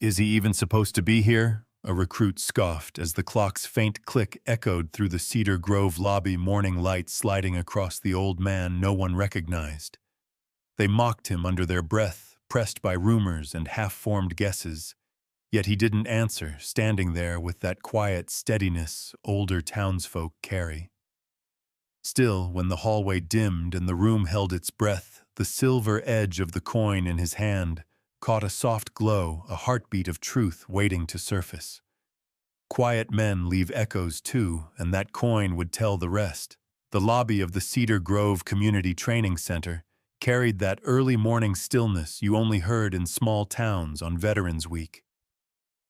Is he even supposed to be here? A recruit scoffed as the clock's faint click echoed through the Cedar Grove lobby, morning light sliding across the old man no one recognized. They mocked him under their breath, pressed by rumors and half-formed guesses. Yet he didn't answer, standing there with that quiet steadiness older townsfolk carry. Still, when the hallway dimmed and the room held its breath, the silver edge of the coin in his hand caught a soft glow, a heartbeat of truth waiting to surface. Quiet men leave echoes too, and that coin would tell the rest. The lobby of the Cedar Grove Community Training Center carried that early morning stillness you only heard in small towns on Veterans Week.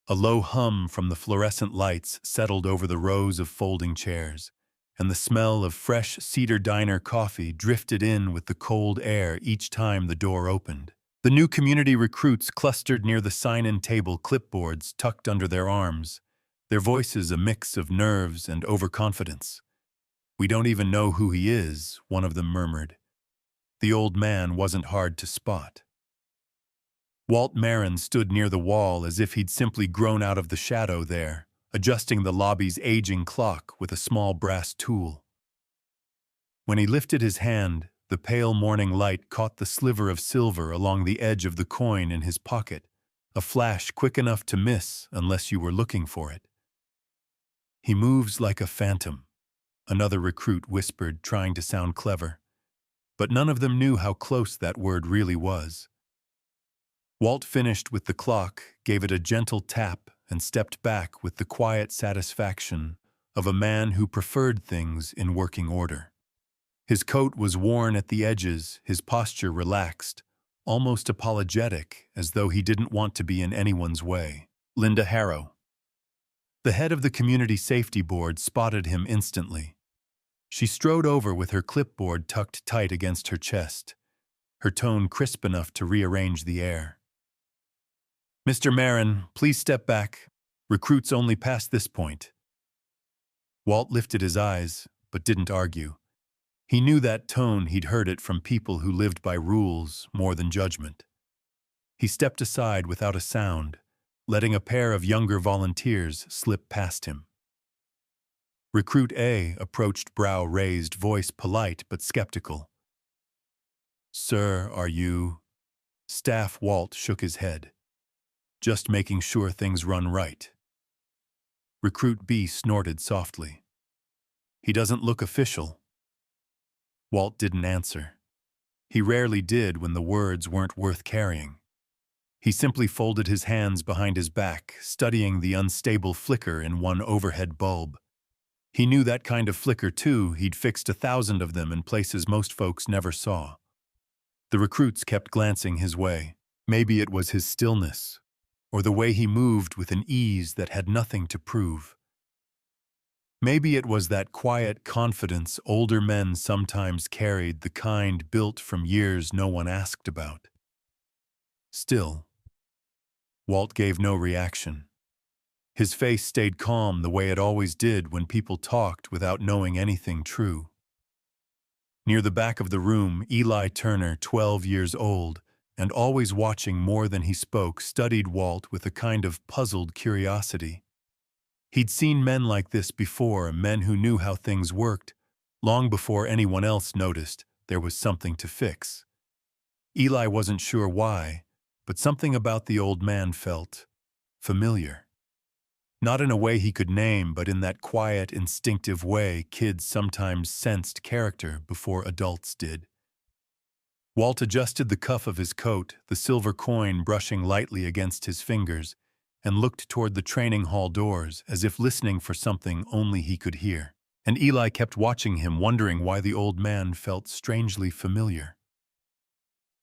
A low hum from the fluorescent lights settled over the rows of folding chairs, and the smell of fresh Cedar Diner coffee drifted in with the cold air each time the door opened. The new community recruits clustered near the sign-in table, clipboards tucked under their arms, their voices a mix of nerves and overconfidence. "We don't even know who he is," one of them murmured. The old man wasn't hard to spot. Walt Marin stood near the wall as if he'd simply grown out of the shadow there, adjusting the lobby's aging clock with a small brass tool. When he lifted his hand, the pale morning light caught the sliver of silver along the edge of the coin in his pocket, a flash quick enough to miss unless you were looking for it. "He moves like a phantom," another recruit whispered, trying to sound clever. But none of them knew how close that word really was. Walt finished with the clock, gave it a gentle tap, and stepped back with the quiet satisfaction of a man who preferred things in working order. His coat was worn at the edges, his posture relaxed, almost apologetic, as though he didn't want to be in anyone's way. Linda Harrow. The head of the Community Safety Board spotted him instantly. She strode over with her clipboard tucked tight against her chest, her tone crisp enough to rearrange the air. "Mr. Marin, please step back. Recruits only past this point." Walt lifted his eyes, but didn't argue. He knew that tone, he'd heard it from people who lived by rules more than judgment. He stepped aside without a sound, letting a pair of younger volunteers slip past him. Recruit A approached, brow raised, voice polite but skeptical. "Sir, are you—" Staff Walt shook his head. "Just making sure things run right." Recruit B snorted softly. "He doesn't look official." Walt didn't answer. He rarely did when the words weren't worth carrying. He simply folded his hands behind his back, studying the unstable flicker in one overhead bulb. He knew that kind of flicker too. He'd fixed 1,000 of them in places most folks never saw. The recruits kept glancing his way. Maybe it was his stillness, or the way he moved with an ease that had nothing to prove. Maybe it was that quiet confidence older men sometimes carried, the kind built from years no one asked about. Still, Walt gave no reaction. His face stayed calm the way it always did when people talked without knowing anything true. Near the back of the room, Eli Turner, 12 years old, and always watching more than he spoke, studied Walt with a kind of puzzled curiosity. He'd seen men like this before, men who knew how things worked, long before anyone else noticed there was something to fix. Eli wasn't sure why, but something about the old man felt familiar. Not in a way he could name, but in that quiet, instinctive way kids sometimes sensed character before adults did. Walt adjusted the cuff of his coat, the silver coin brushing lightly against his fingers, and looked toward the training hall doors as if listening for something only he could hear. And Eli kept watching him, wondering why the old man felt strangely familiar.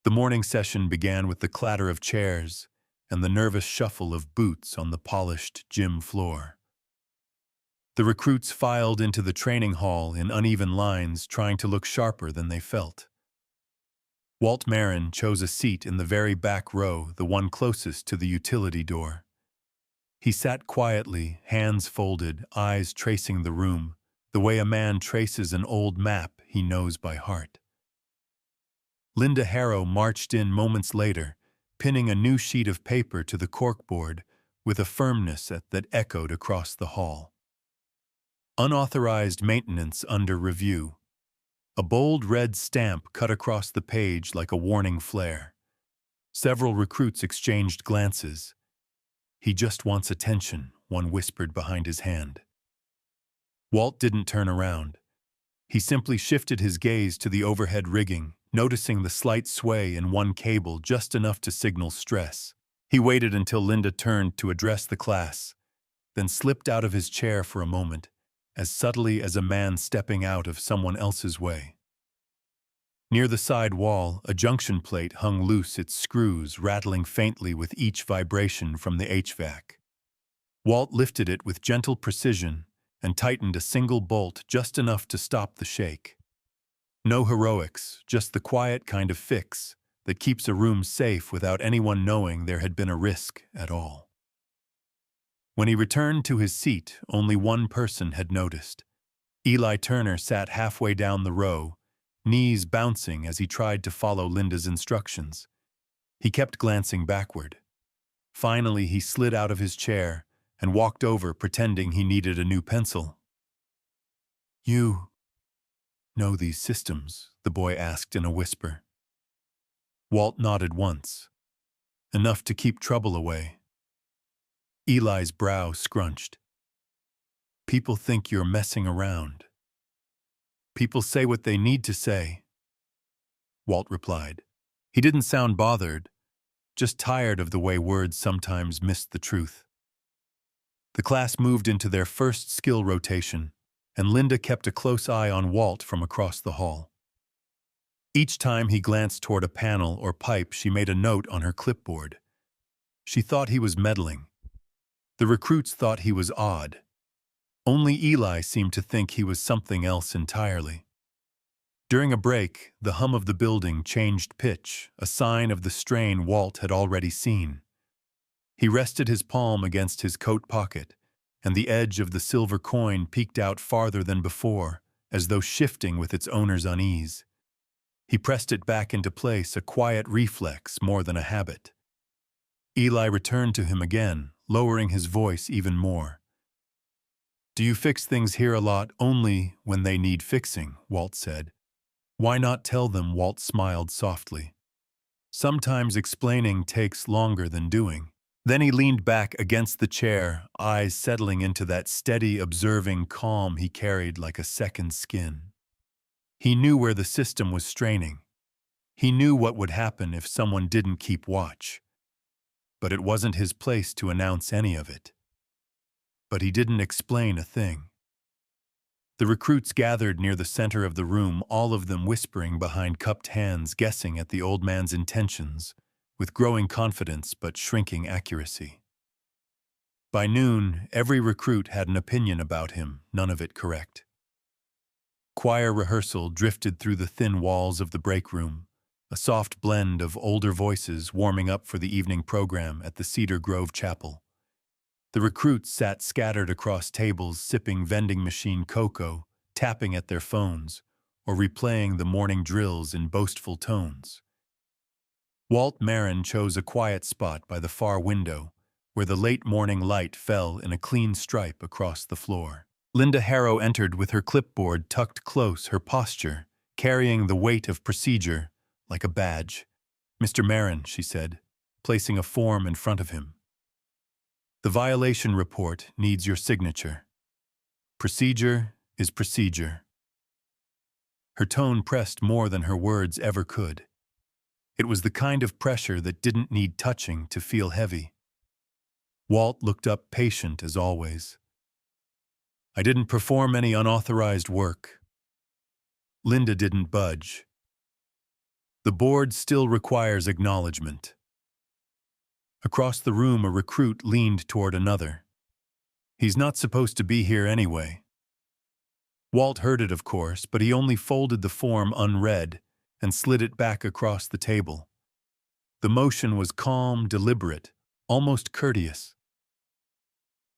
The morning session began with the clatter of chairs and the nervous shuffle of boots on the polished gym floor. The recruits filed into the training hall in uneven lines, trying to look sharper than they felt. Walt Marin chose a seat in the very back row, the one closest to the utility door. He sat quietly, hands folded, eyes tracing the room, the way a man traces an old map he knows by heart. Linda Harrow marched in moments later, pinning a new sheet of paper to the corkboard with a firmness that echoed across the hall. Unauthorized maintenance under review. A bold red stamp cut across the page like a warning flare. Several recruits exchanged glances. "He just wants attention," one whispered behind his hand. Walt didn't turn around. He simply shifted his gaze to the overhead rigging, noticing the slight sway in one cable just enough to signal stress. He waited until Linda turned to address the class, then slipped out of his chair for a moment, as subtly as a man stepping out of someone else's way. Near the side wall, a junction plate hung loose, its screws rattling faintly with each vibration from the HVAC. Walt lifted it with gentle precision and tightened a single bolt just enough to stop the shake. No heroics, just the quiet kind of fix that keeps a room safe without anyone knowing there had been a risk at all. When he returned to his seat, only one person had noticed. Eli Turner sat halfway down the row, knees bouncing as he tried to follow Linda's instructions. He kept glancing backward. Finally, he slid out of his chair and walked over, pretending he needed a new pencil. "You know these systems?" the boy asked in a whisper. Walt nodded once. "Enough to keep trouble away." Eli's brow scrunched. "People think you're messing around." "People say what they need to say," Walt replied. He didn't sound bothered, just tired of the way words sometimes missed the truth. The class moved into their first skill rotation, and Linda kept a close eye on Walt from across the hall. Each time he glanced toward a panel or pipe, she made a note on her clipboard. She thought he was meddling. The recruits thought he was odd. Only Eli seemed to think he was something else entirely. During a break, the hum of the building changed pitch, a sign of the strain Walt had already seen. He rested his palm against his coat pocket, and the edge of the silver coin peeked out farther than before, as though shifting with its owner's unease. He pressed it back into place, a quiet reflex more than a habit. Eli returned to him again, lowering his voice even more. "Do you fix things here a lot?" "Only when they need fixing," Walt said. "Why not tell them?" Walt smiled softly. "Sometimes explaining takes longer than doing." Then he leaned back against the chair, eyes settling into that steady, observing calm he carried like a second skin. He knew where the system was straining. He knew what would happen if someone didn't keep watch. But it wasn't his place to announce any of it. But he didn't explain a thing. The recruits gathered near the center of the room, all of them whispering behind cupped hands, guessing at the old man's intentions, with growing confidence but shrinking accuracy. By noon, every recruit had an opinion about him, none of it correct. Choir rehearsal drifted through the thin walls of the break room, a soft blend of older voices warming up for the evening program at the Cedar Grove Chapel. The recruits sat scattered across tables, sipping vending machine cocoa, tapping at their phones, or replaying the morning drills in boastful tones. Walt Marin chose a quiet spot by the far window, where the late morning light fell in a clean stripe across the floor. Linda Harrow entered with her clipboard tucked close, her posture carrying the weight of procedure like a badge. "Mr. Marin," she said, placing a form in front of him. "The violation report needs your signature. Procedure is procedure." Her tone pressed more than her words ever could. It was the kind of pressure that didn't need touching to feel heavy. Walt looked up, patient as always. "I didn't perform any unauthorized work." Linda didn't budge. "The board still requires acknowledgement." Across the room, a recruit leaned toward another. "He's not supposed to be here anyway." Walt heard it, of course, but he only folded the form unread and slid it back across the table. The motion was calm, deliberate, almost courteous.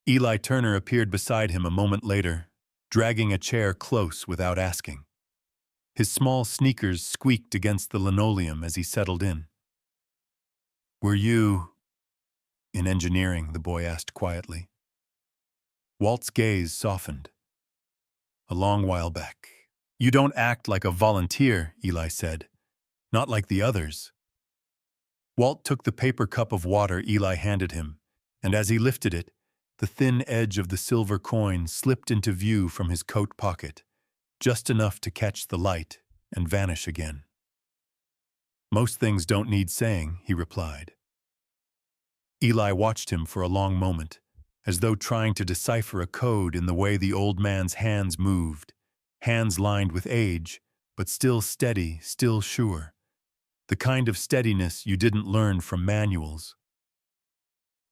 Eli Turner appeared beside him a moment later, dragging a chair close without asking. His small sneakers squeaked against the linoleum as he settled in. Were you in engineering? The boy asked quietly. Walt's gaze softened. A long while back. You don't act like a volunteer, Eli said. Not like the others. Walt took the paper cup of water Eli handed him, and as he lifted it, the thin edge of the silver coin slipped into view from his coat pocket, just enough to catch the light and vanish again. Most things don't need saying, he replied. Eli watched him for a long moment, as though trying to decipher a code in the way the old man's hands moved, hands lined with age, but still steady, still sure. The kind of steadiness you didn't learn from manuals.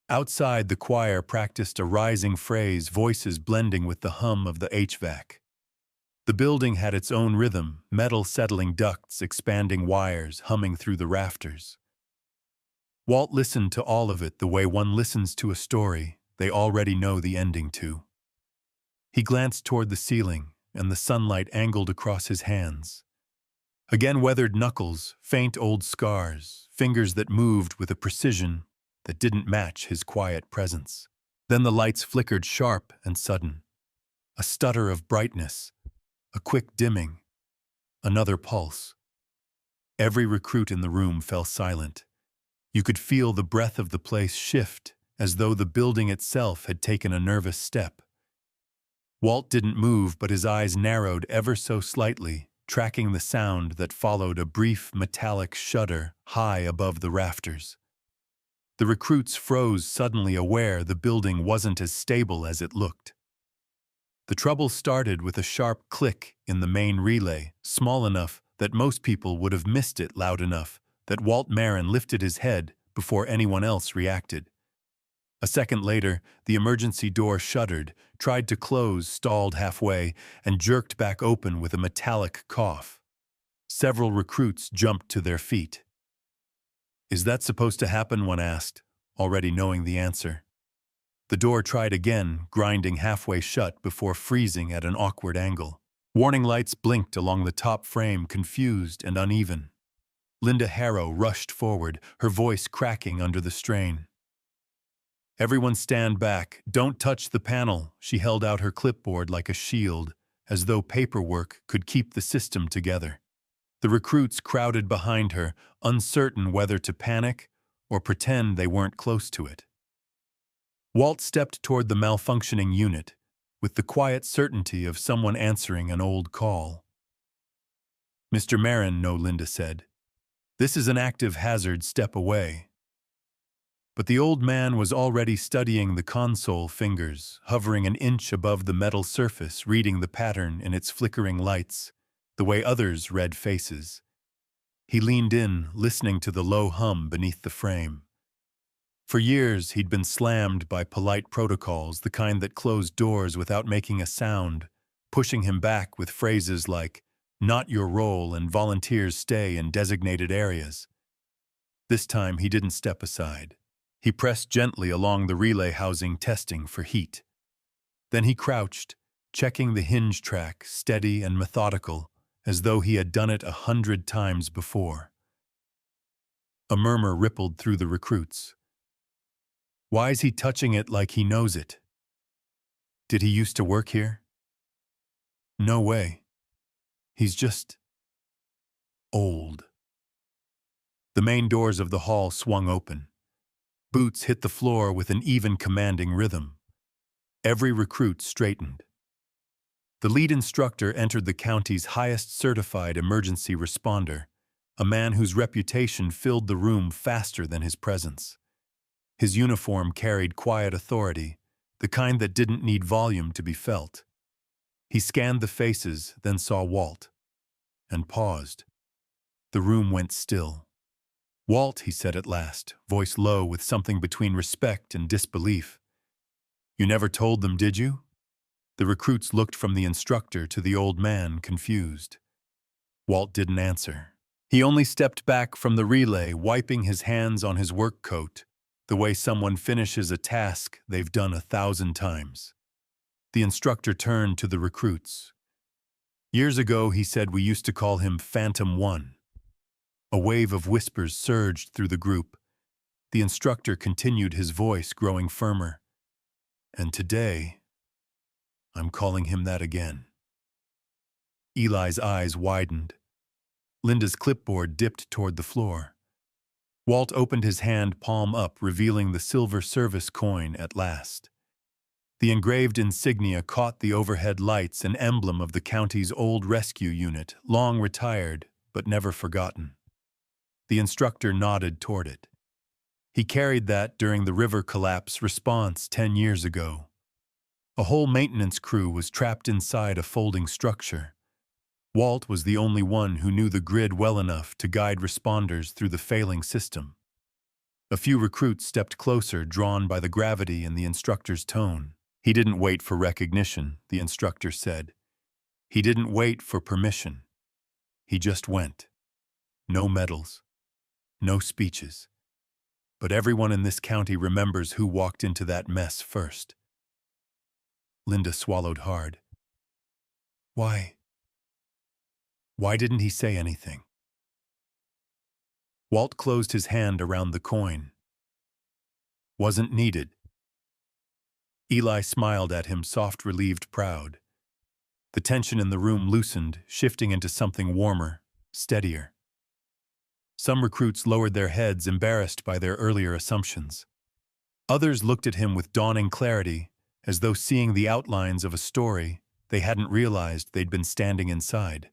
Outside, the choir practiced a rising phrase, voices blending with the hum of the HVAC. The building had its own rhythm, metal settling ducts, expanding wires, humming through the rafters. Walt listened to all of it the way one listens to a story they already know the ending to. He glanced toward the ceiling, and the sunlight angled across his hands. Again weathered knuckles, faint old scars, fingers that moved with a precision that didn't match his quiet presence. Then the lights flickered sharp and sudden. A stutter of brightness, a quick dimming, another pulse. Every recruit in the room fell silent. You could feel the breath of the place shift, as though the building itself had taken a nervous step. Walt didn't move, but his eyes narrowed ever so slightly, tracking the sound that followed a brief metallic shudder high above the rafters. The recruits froze, suddenly aware the building wasn't as stable as it looked. The trouble started with a sharp click in the main relay, small enough that most people would have missed it, loud enough that Walt Marin lifted his head before anyone else reacted. A second later, the emergency door shuddered, tried to close, stalled halfway, and jerked back open with a metallic cough. Several recruits jumped to their feet. "Is that supposed to happen?" one asked, already knowing the answer. The door tried again, grinding halfway shut before freezing at an awkward angle. Warning lights blinked along the top frame, confused and uneven. Linda Harrow rushed forward, her voice cracking under the strain. "Everyone stand back. Don't touch the panel." She held out her clipboard like a shield, as though paperwork could keep the system together. The recruits crowded behind her, uncertain whether to panic or pretend they weren't close to it. Walt stepped toward the malfunctioning unit, with the quiet certainty of someone answering an old call. "Mr. Marin," No, Linda said. "This is an active hazard, step away." But the old man was already studying the console fingers, hovering an inch above the metal surface, reading the pattern in its flickering lights, the way others read faces. He leaned in, listening to the low hum beneath the frame. For years, he'd been slammed by polite protocols, the kind that closed doors without making a sound, pushing him back with phrases like, "Not your role," and "volunteers stay in designated areas." This time, he didn't step aside. He pressed gently along the relay housing, testing for heat. Then he crouched, checking the hinge track, steady and methodical, as though he had done it 100 times before. A murmur rippled through the recruits. "Why's he touching it like he knows it? Did he used to work here? No way. He's just old." The main doors of the hall swung open. Boots hit the floor with an even, commanding rhythm. Every recruit straightened. The lead instructor entered, the county's highest certified emergency responder, a man whose reputation filled the room faster than his presence. His uniform carried quiet authority, the kind that didn't need volume to be felt. He scanned the faces, then saw Walt, and paused. The room went still. "Walt," he said at last, voice low with something between respect and disbelief. "You never told them, did you?" The recruits looked from the instructor to the old man, confused. Walt didn't answer. He only stepped back from the relay, wiping his hands on his work coat, the way someone finishes a task they've done 1,000 times. The instructor turned to the recruits. "Years ago," he said, "we used to call him Phantom One." A wave of whispers surged through the group. The instructor continued, his voice growing firmer. And today, I'm calling him that again. Eli's eyes widened. Linda's clipboard dipped toward the floor. Walt opened his hand, palm up, revealing the silver service coin at last. The engraved insignia caught the overhead lights, an emblem of the county's old rescue unit, long retired but never forgotten. The instructor nodded toward it. He carried that during the river collapse response 10 years ago. A whole maintenance crew was trapped inside a folding structure. Walt was the only one who knew the grid well enough to guide responders through the failing system. A few recruits stepped closer, drawn by the gravity in the instructor's tone. He didn't wait for recognition, the instructor said. He didn't wait for permission. He just went. No medals. No speeches. But everyone in this county remembers who walked into that mess first. Linda swallowed hard. Why didn't he say anything? Walt closed his hand around the coin. Wasn't needed. Eli smiled at him, soft, relieved, proud. The tension in the room loosened, shifting into something warmer, steadier. Some recruits lowered their heads, embarrassed by their earlier assumptions. Others looked at him with dawning clarity, as though seeing the outlines of a story they hadn't realized they'd been standing inside.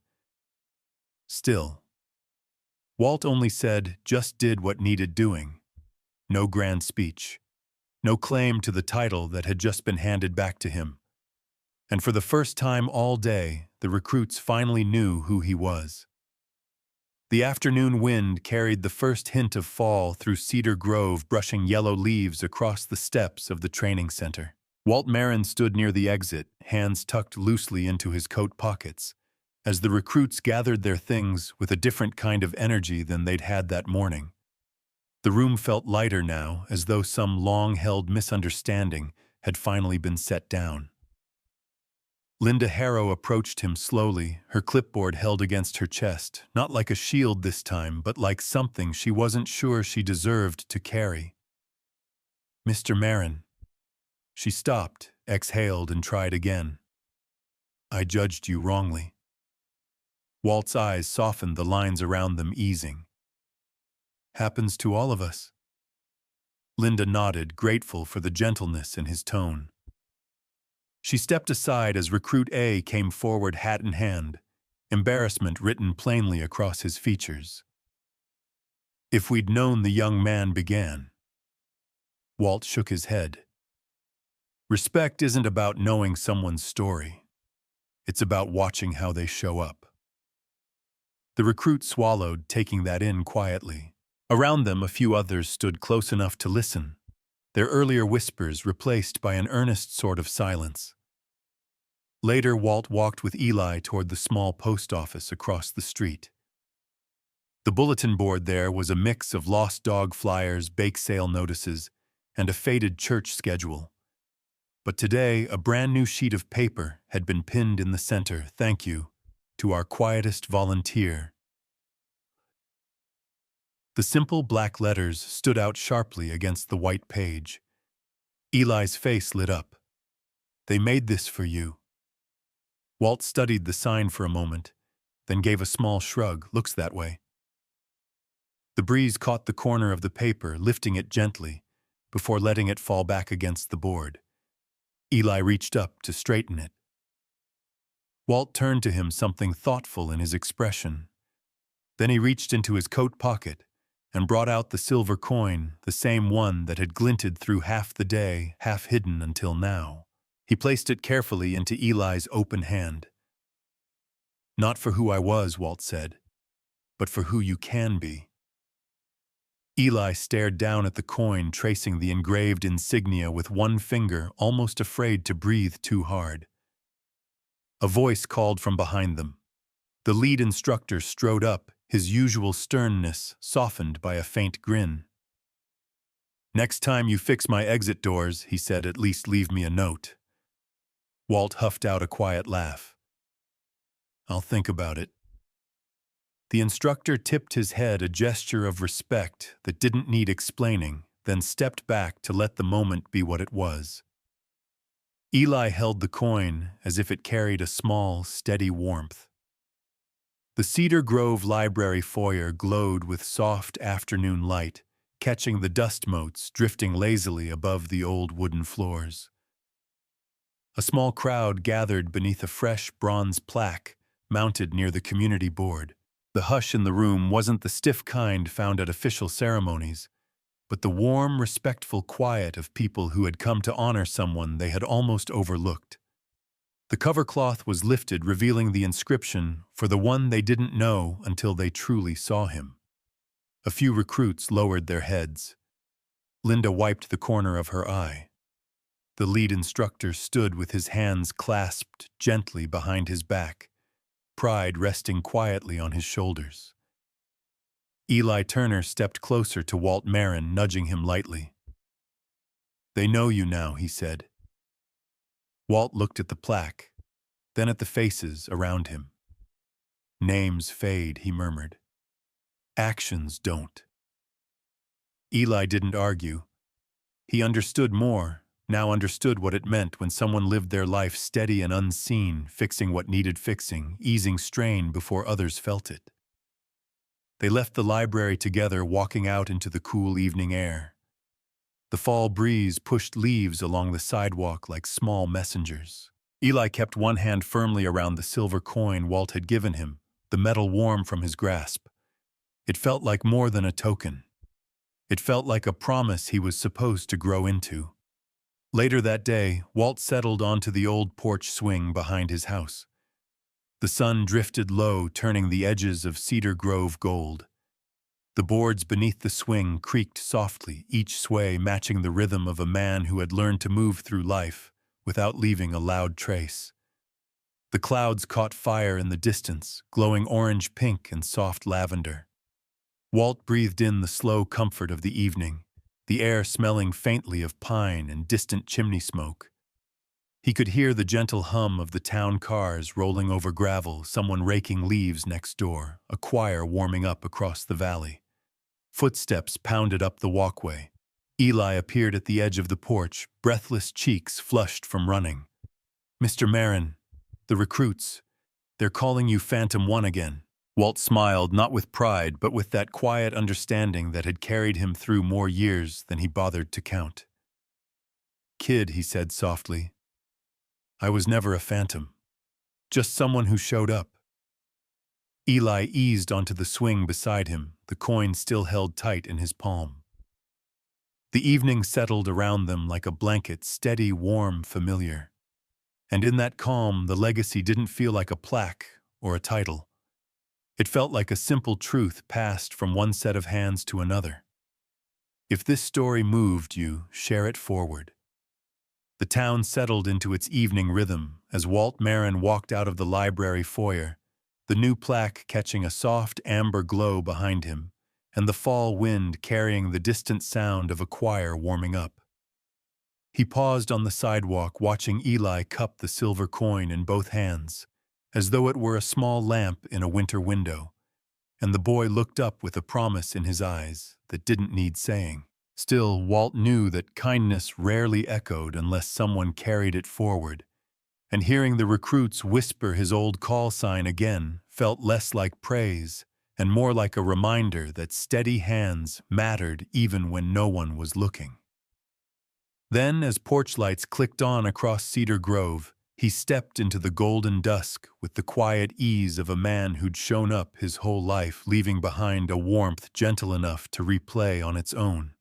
Still, Walt only said, just did what needed doing. No grand speech. No claim to the title that had just been handed back to him. And for the first time all day, the recruits finally knew who he was. The afternoon wind carried the first hint of fall through Cedar Grove, brushing yellow leaves across the steps of the training center. Walt Marin stood near the exit, hands tucked loosely into his coat pockets, as the recruits gathered their things with a different kind of energy than they'd had that morning. The room felt lighter now, as though some long-held misunderstanding had finally been set down. Linda Harrow approached him slowly, her clipboard held against her chest, not like a shield this time, but like something she wasn't sure she deserved to carry. Mr. Marin. She stopped, exhaled, and tried again. I judged you wrongly. Walt's eyes softened, the lines around them easing. Happens to all of us. Linda nodded, grateful for the gentleness in his tone. She stepped aside as Recruit A came forward, hat in hand, embarrassment written plainly across his features. If we'd known, the young man began. Walt shook his head. Respect isn't about knowing someone's story. It's about watching how they show up. The recruit swallowed, taking that in quietly. Around them, a few others stood close enough to listen, their earlier whispers replaced by an earnest sort of silence. Later, Walt walked with Eli toward the small post office across the street. The bulletin board there was a mix of lost dog flyers, bake sale notices, and a faded church schedule. But today, a brand new sheet of paper had been pinned in the center. Thank you to our quietest volunteer. The simple black letters stood out sharply against the white page. Eli's face lit up. They made this for you. Walt studied the sign for a moment, then gave a small shrug. Looks that way. The breeze caught the corner of the paper, lifting it gently, before letting it fall back against the board. Eli reached up to straighten it. Walt turned to him, something thoughtful in his expression. Then he reached into his coat pocket and brought out the silver coin, the same one that had glinted through half the day, half hidden until now. He placed it carefully into Eli's open hand. Not for who I was, Walt said, but for who you can be. Eli stared down at the coin, tracing the engraved insignia with one finger, almost afraid to breathe too hard. A voice called from behind them. The lead instructor strode up, his usual sternness softened by a faint grin. Next time you fix my exit doors, he said, at least leave me a note. Walt huffed out a quiet laugh. I'll think about it. The instructor tipped his head, a gesture of respect that didn't need explaining, then stepped back to let the moment be what it was. Eli held the coin as if it carried a small, steady warmth. The Cedar Grove Library foyer glowed with soft afternoon light, catching the dust motes drifting lazily above the old wooden floors. A small crowd gathered beneath a fresh bronze plaque mounted near the community board. The hush in the room wasn't the stiff kind found at official ceremonies, but the warm, respectful quiet of people who had come to honor someone they had almost overlooked. The cover cloth was lifted, revealing the inscription for the one they didn't know until they truly saw him. A few recruits lowered their heads. Linda wiped the corner of her eye. The lead instructor stood with his hands clasped gently behind his back, pride resting quietly on his shoulders. Eli Turner stepped closer to Walt Marin, nudging him lightly. "They know you now," he said. Walt looked at the plaque, then at the faces around him. "Names fade," he murmured. "Actions don't." Eli didn't argue. He understood more, now understood what it meant when someone lived their life steady and unseen, fixing what needed fixing, easing strain before others felt it. They left the library together, walking out into the cool evening air. The fall breeze pushed leaves along the sidewalk like small messengers. Eli kept one hand firmly around the silver coin Walt had given him, the metal warm from his grasp. It felt like more than a token. It felt like a promise he was supposed to grow into. Later that day, Walt settled onto the old porch swing behind his house. The sun drifted low, turning the edges of Cedar Grove gold. The boards beneath the swing creaked softly, each sway matching the rhythm of a man who had learned to move through life without leaving a loud trace. The clouds caught fire in the distance, glowing orange-pink and soft lavender. Walt breathed in the slow comfort of the evening, the air smelling faintly of pine and distant chimney smoke. He could hear the gentle hum of the town cars rolling over gravel, someone raking leaves next door, a choir warming up across the valley. Footsteps pounded up the walkway. Eli appeared at the edge of the porch, breathless cheeks flushed from running. "Mr. Marin, the recruits, they're calling you Phantom One again." Walt smiled, not with pride, but with that quiet understanding that had carried him through more years than he bothered to count. "Kid," he said softly, "I was never a phantom. Just someone who showed up." Eli eased onto the swing beside him, the coin still held tight in his palm. The evening settled around them like a blanket, steady, warm, familiar. And in that calm, the legacy didn't feel like a plaque or a title. It felt like a simple truth passed from one set of hands to another. If this story moved you, share it forward. The town settled into its evening rhythm as Walt Marin walked out of the library foyer, the new plaque catching a soft amber glow behind him, and the fall wind carrying the distant sound of a choir warming up. He paused on the sidewalk, watching Eli cup the silver coin in both hands, as though it were a small lamp in a winter window, and the boy looked up with a promise in his eyes that didn't need saying. Still, Walt knew that kindness rarely echoed unless someone carried it forward, and hearing the recruits whisper his old call sign again felt less like praise and more like a reminder that steady hands mattered even when no one was looking. Then, as porch lights clicked on across Cedar Grove, he stepped into the golden dusk with the quiet ease of a man who'd shown up his whole life, leaving behind a warmth gentle enough to replay on its own.